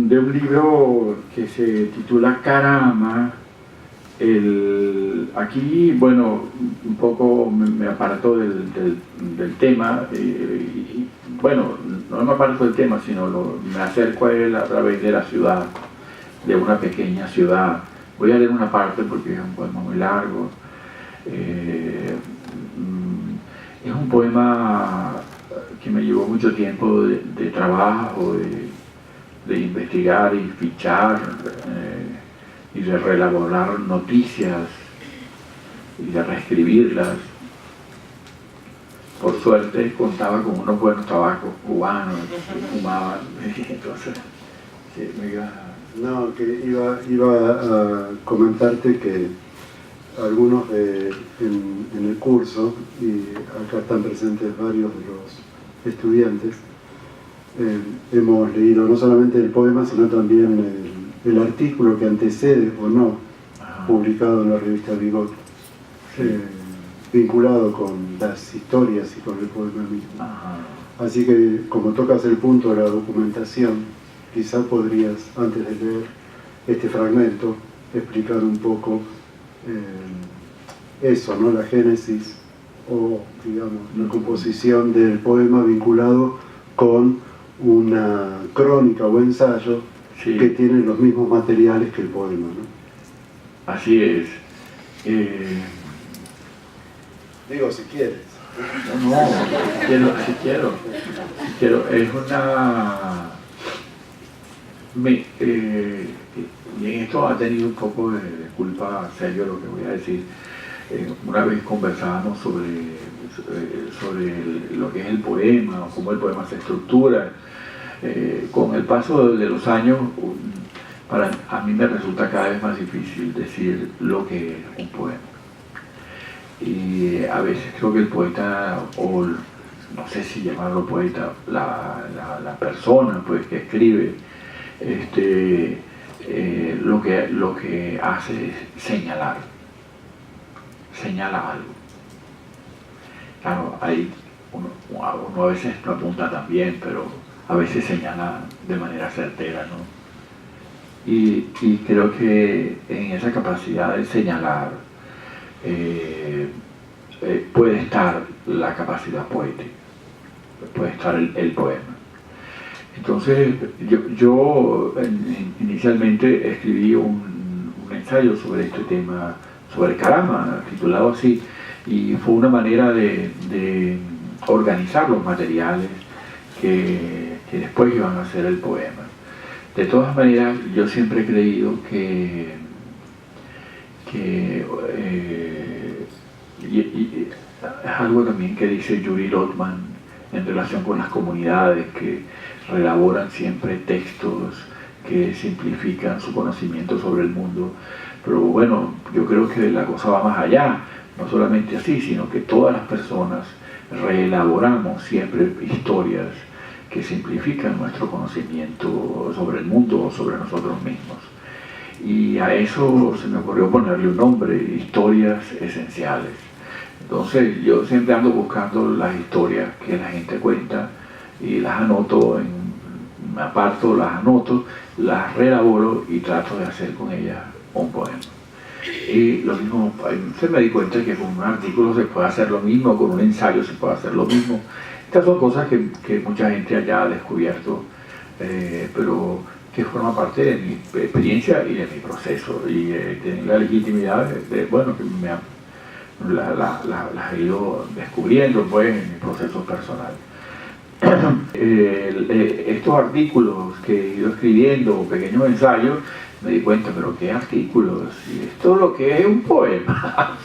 de un libro que se titula Carama. Aquí, bueno, un poco me aparto del tema, y, bueno, no me aparto del tema, sino me acerco a él a través de la ciudad, de una pequeña ciudad. Voy a leer una parte porque es un poema muy largo. Es un poema que me llevó mucho tiempo de trabajo, de investigar y fichar, y de reelaborar noticias y de reescribirlas. Por suerte contaba con unos buenos tabacos cubanos que fumaban, entonces sí, me iba... No, que iba a comentarte que algunos en el curso, y acá están presentes varios de los estudiantes, hemos leído no solamente el poema, sino también el artículo que antecede o no, publicado en la revista Bigot, vinculado con las historias y con el poema mismo. Así que, como tocas el punto de la documentación, quizá podrías, antes de leer este fragmento, explicar un poco eso, ¿no? La génesis o, digamos, la composición del poema vinculado con una crónica o ensayo que tiene los mismos materiales que el poema, ¿no? Así es. Digo, si quieres. No, si quiero. Es una... y en esto ha tenido un poco de culpa serio lo que voy a decir. Una vez conversábamos sobre lo que es el poema, o cómo el poema se estructura. Con el paso de los años, a mí me resulta cada vez más difícil decir lo que es un poema. Y a veces creo que el poeta, o no sé si llamarlo poeta, la persona pues, que escribe, lo que hace es señala algo. Claro, ahí uno a veces no apunta tan bien, pero a veces señala de manera certera, ¿no? Y creo que en esa capacidad de señalar puede estar la capacidad poética, puede estar el poema. Entonces, yo inicialmente escribí un ensayo sobre este tema, sobre Carama, titulado así, y fue una manera de organizar los materiales que después iban a ser el poema. De todas maneras, yo siempre he creído que es algo también que dice Yuri Lotman en relación con las comunidades que reelaboran siempre textos que simplifican su conocimiento sobre el mundo. Pero bueno, yo creo que la cosa va más allá, no solamente así, sino que todas las personas reelaboramos siempre historias que simplifican nuestro conocimiento sobre el mundo o sobre nosotros mismos. Y a eso se me ocurrió ponerle un nombre, historias esenciales. Entonces yo siempre ando buscando las historias que la gente cuenta y las anoto, me aparto, las anoto, las reelaboro y trato de hacer con ellas un poema. Y lo mismo, se me di cuenta que con un artículo se puede hacer lo mismo, con un ensayo se puede hacer lo mismo. Estas son cosas que mucha gente haya ha descubierto, pero que forma parte de mi experiencia y de mi proceso, y tengo la legitimidad bueno, que las he ido descubriendo pues en mi proceso personal. Estos artículos que he ido escribiendo, pequeños ensayos, me di cuenta, pero ¿qué artículos? Y esto es lo que es un poema.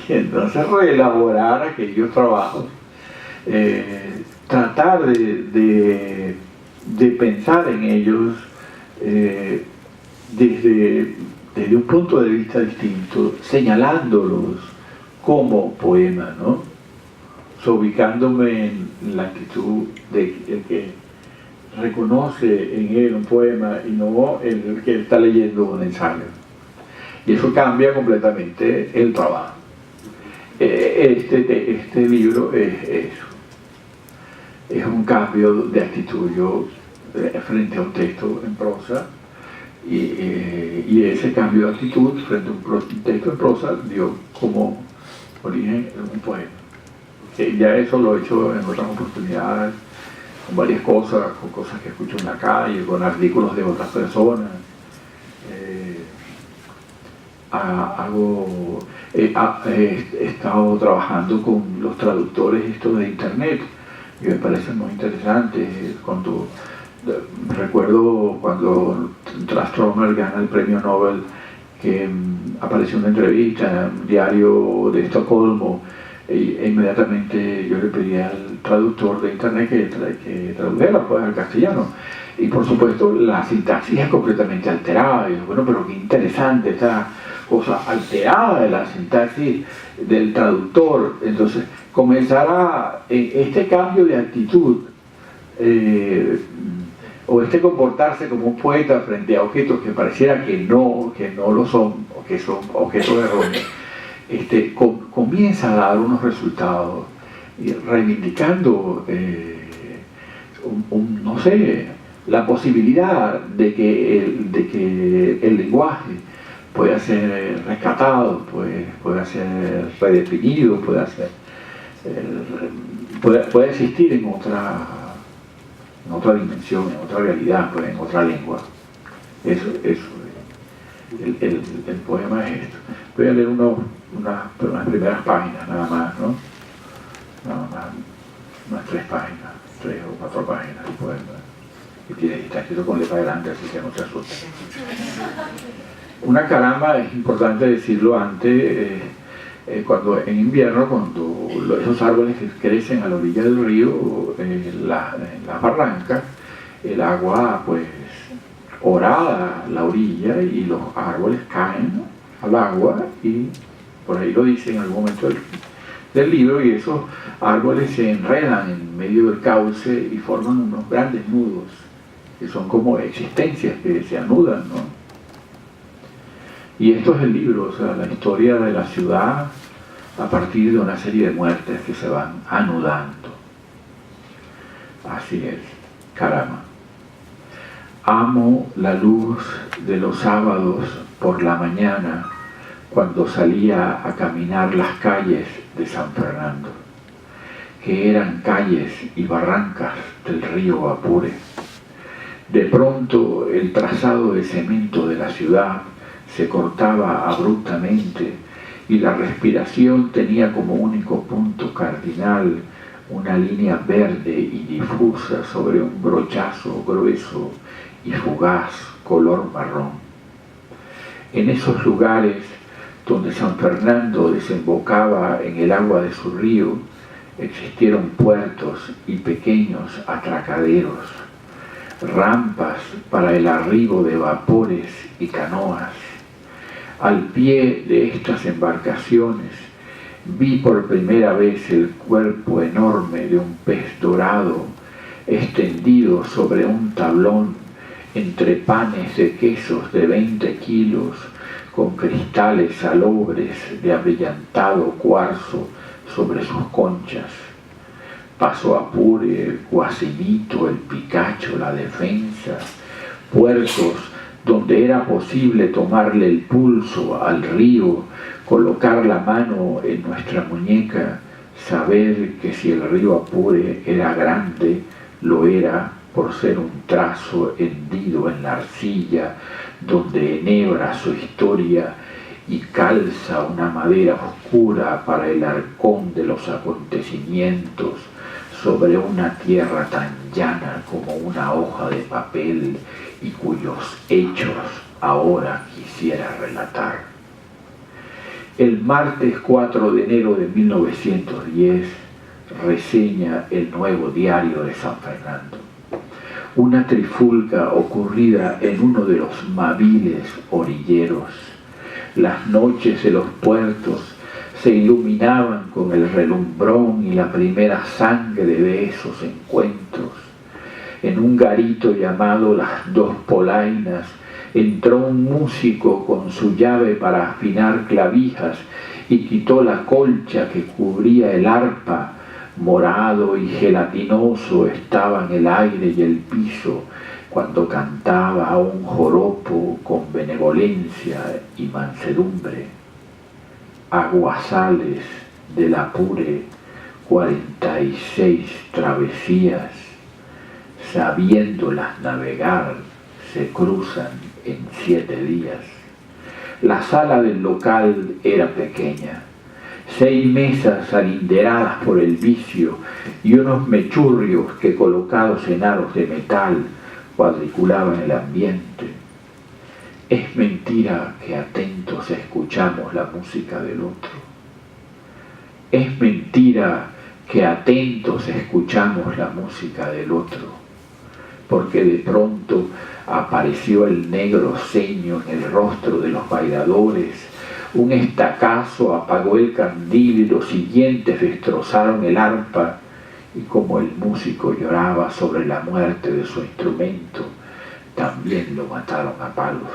Y entonces reelaborar aquellos trabajos, tratar de pensar en ellos desde un punto de vista distinto, señalándolos como poemas, ¿no? O sea, ubicándome en la actitud de el que reconoce en él un poema y no el que está leyendo un ensayo. Y eso cambia completamente el trabajo. Este libro es un cambio de actitud. Yo, frente a un texto en prosa, y ese cambio de actitud frente a un texto en prosa dio como origen un poema. Ya eso lo he hecho en otras oportunidades, con varias cosas, con cosas que escucho en la calle, con artículos de otras personas. He estado trabajando con los traductores estos de internet y me parece muy interesante. Recuerdo cuando Stromer gana el premio Nobel, que apareció una entrevista en un diario de Estocolmo, e inmediatamente yo le pedí al traductor de internet que tradujera pues, al castellano. Y por supuesto la sintaxis es completamente alterada. Y bueno, pero qué interesante esta cosa alterada de la sintaxis del traductor. Entonces comenzará este cambio de actitud, o este comportarse como un poeta frente a objetos que pareciera que no lo son, o que son objetos erróneos, comienza a dar unos resultados, reivindicando, no sé, la posibilidad de que el lenguaje pueda ser rescatado, pueda ser redefinido, puede existir en otra dimensión, en otra realidad, pues, en otra lengua. El poema es esto. Voy a leer unas primeras páginas nada más, ¿no? Nada más, unas 3 páginas, 3 o 4 páginas del poema. Y está escrito con letra grande, así que no se asusten. Una caramba, es importante decirlo antes, cuando en invierno, cuando esos árboles que crecen a la orilla del río, en las barrancas, el agua pues orada la orilla y los árboles caen al agua, y por ahí lo dice en algún momento del libro, y esos árboles se enredan en medio del cauce y forman unos grandes nudos, que son como existencias que se anudan, ¿no? Y esto es el libro, o sea, la historia de la ciudad a partir de una serie de muertes que se van anudando. Así es, caramba. Amo la luz de los sábados por la mañana, cuando salía a caminar las calles de San Fernando, que eran calles y barrancas del río Apure. De pronto el trazado de cemento de la ciudad se cortaba abruptamente y la respiración tenía como único punto cardinal una línea verde y difusa sobre un brochazo grueso y fugaz color marrón. En esos lugares donde San Fernando desembocaba en el agua de su río, existieron puertos y pequeños atracaderos, rampas para el arribo de vapores y canoas. Al pie de estas embarcaciones vi por primera vez el cuerpo enorme de un pez dorado extendido sobre un tablón entre panes de quesos de 20 kilos con cristales salobres de abrillantado cuarzo sobre sus conchas. Paso Apure, el Guacinito, el Picacho, la Defensa, puertos donde era posible tomarle el pulso al río, colocar la mano en nuestra muñeca, saber que si el río Apure era grande, lo era por ser un trazo hendido en la arcilla, donde enhebra su historia y calza una madera oscura para el arcón de los acontecimientos, sobre una tierra tan llana como una hoja de papel y cuyos hechos ahora quisiera relatar. El martes 4 de enero de 1910 reseña el Nuevo Diario de San Fernando. Una trifulca ocurrida en uno de los maviles orilleros. Las noches de los puertos se iluminaban con el relumbrón y la primera sangre de esos encuentros. En un garito llamado Las Dos Polainas entró un músico con su llave para afinar clavijas y quitó la colcha que cubría el arpa. Morado y gelatinoso estaba en el aire y el piso cuando cantaba a un joropo con benevolencia y mansedumbre. Aguasales del Apure, 46 travesías, sabiéndolas navegar, se cruzan en 7 días. La sala del local era pequeña, 6 mesas alinderadas por el vicio y unos mechurrios que colocados en aros de metal cuadriculaban el ambiente. Es mentira que atentos escuchamos la música del otro. Es mentira que atentos escuchamos la música del otro, porque de pronto apareció el negro ceño en el rostro de los bailadores. Un estacazo apagó el candil y los siguientes destrozaron el arpa, y como el músico lloraba sobre la muerte de su instrumento, también lo mataron a palos.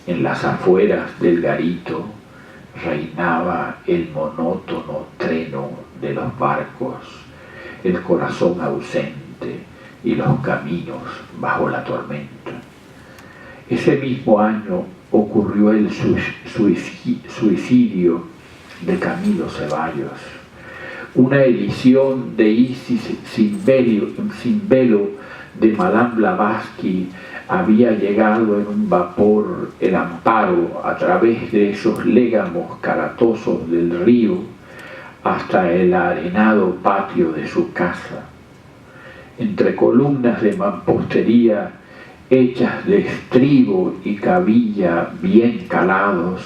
En las afueras del garito reinaba el monótono treno de los barcos, el corazón ausente y los caminos bajo la tormenta. Ese mismo año ocurrió el suicidio de Camilo Ceballos. Una edición de Isis sin velo de Madame Blavatsky había llegado en un vapor el Amparo a través de esos légamos caratosos del río hasta el arenado patio de su casa. Entre columnas de mampostería hechas de estribo y cabilla bien calados,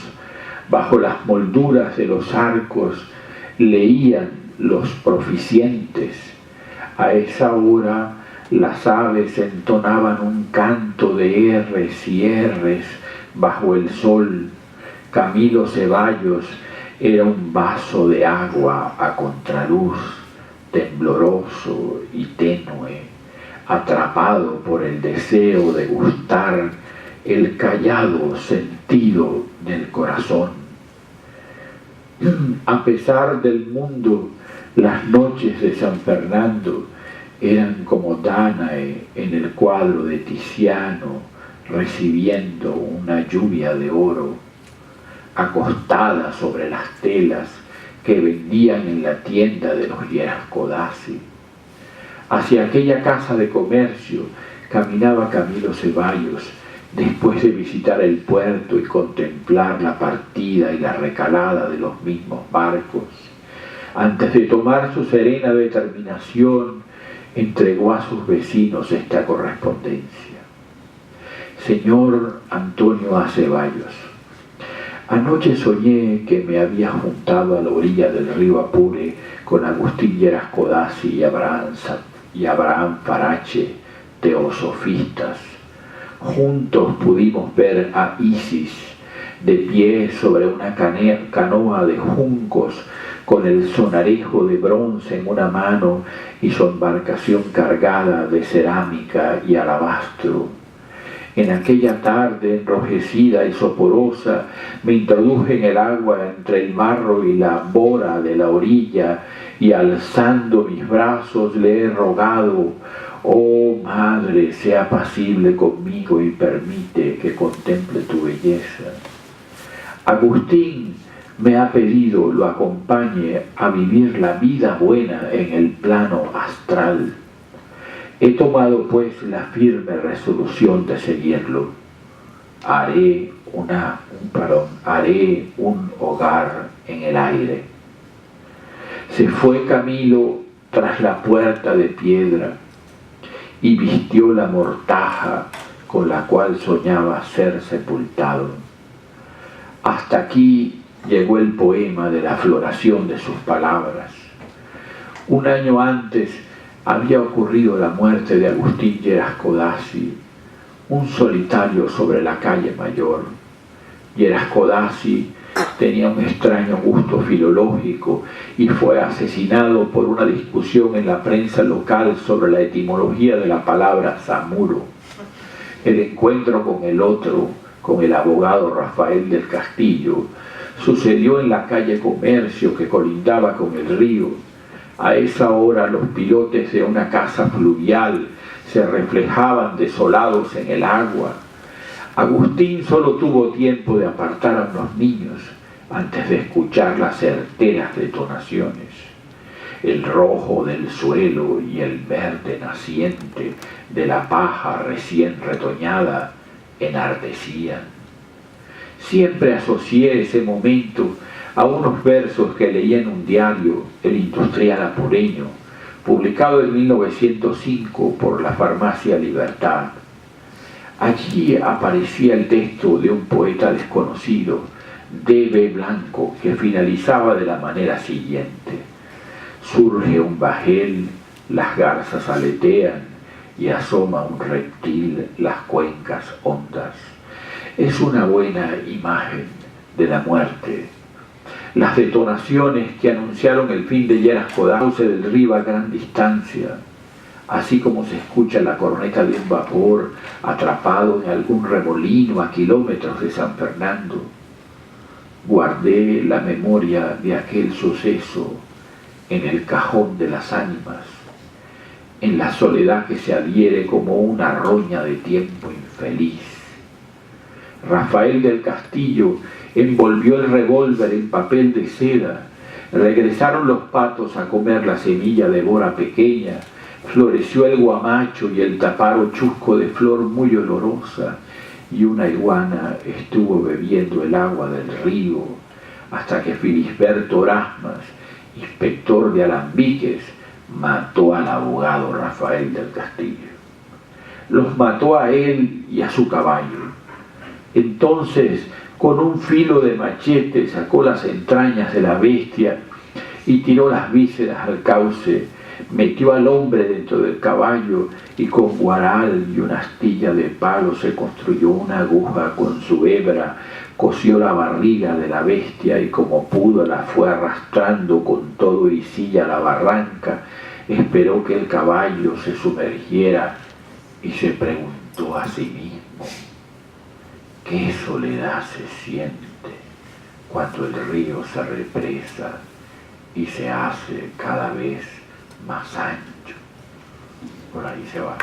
bajo las molduras de los arcos leían los proficientes. A esa hora las aves entonaban un canto de erres y erres bajo el sol. Camilo Ceballos era un vaso de agua a contraluz, tembloroso y tenue, atrapado por el deseo de gustar el callado sentido del corazón. A pesar del mundo, las noches de San Fernando eran como Danae en el cuadro de Tiziano, recibiendo una lluvia de oro, acostada sobre las telas que vendían en la tienda de los Gerascodazzi. Hacia aquella casa de comercio caminaba Camilo Ceballos, después de visitar el puerto y contemplar la partida y la recalada de los mismos barcos. Antes de tomar su serena determinación, entregó a sus vecinos esta correspondencia. Señor Antonio A. Ceballos, anoche soñé que me había juntado a la orilla del río Apure con Agustín Gerascodazzi y Abraham Farache, teosofistas. Juntos pudimos ver a Isis de pie sobre una canoa de juncos con el sonarejo de bronce en una mano y su embarcación cargada de cerámica y alabastro. En aquella tarde enrojecida y soporosa me introduje en el agua entre el barro y la bora de la orilla y alzando mis brazos le he rogado: oh Madre, sea apacible conmigo y permite que contemple tu belleza. Agustín me ha pedido lo acompañe a vivir la vida buena en el plano astral. He tomado pues la firme resolución de seguirlo. Haré un hogar en el aire. Se fue Camilo tras la puerta de piedra y vistió la mortaja con la cual soñaba ser sepultado. Hasta aquí llegó el poema de la floración de sus palabras. Un año antes había ocurrido la muerte de Agustín Gerascodazzi, un solitario sobre la calle Mayor. Gerascodazzi tenía un extraño gusto filológico y fue asesinado por una discusión en la prensa local sobre la etimología de la palabra Zamuro. El encuentro con el otro, con el abogado Rafael del Castillo, Sucedió en la calle Comercio, que colindaba con el río. A esa hora los pilotes de una casa fluvial se reflejaban desolados en el agua. Agustín solo tuvo tiempo de apartar a unos niños antes de escuchar las certeras detonaciones. El rojo del suelo y el verde naciente de la paja recién retoñada enardecían. Siempre asocié ese momento a unos versos que leí en un diario, El Industrial Apureño, publicado en 1905 por la Farmacia Libertad. Allí aparecía el texto de un poeta desconocido, D.B. Blanco, que finalizaba de la manera siguiente: surge un bajel, las garzas aletean y asoma un reptil las cuencas hondas. Es una buena imagen de la muerte. Las detonaciones que anunciaron el fin de Yerasco-Dawse del río a gran distancia, así como se escucha la corneta de un vapor atrapado en algún remolino a kilómetros de San Fernando. Guardé la memoria de aquel suceso en el cajón de las ánimas, en la soledad que se adhiere como una roña de tiempo infeliz. Rafael del Castillo envolvió el revólver en papel de seda. Regresaron los patos a comer la semilla de bora pequeña. Floreció el guamacho y el taparo chusco de flor muy olorosa, y una iguana estuvo bebiendo el agua del río hasta que Felisberto Orasmas, inspector de alambiques, mató al abogado Rafael del Castillo. Los mató a él y a su caballo. Entonces, con un filo de machete sacó las entrañas de la bestia y tiró las vísceras al cauce. Metió al hombre dentro del caballo y con guaral y una astilla de palo se construyó una aguja con su hebra, cosió la barriga de la bestia y como pudo la fue arrastrando con todo y silla a la barranca. Esperó que el caballo se sumergiera y se preguntó a sí mismo: ¿qué soledad se siente cuando el río se represa y se hace cada vez más ancho? Por ahí se va.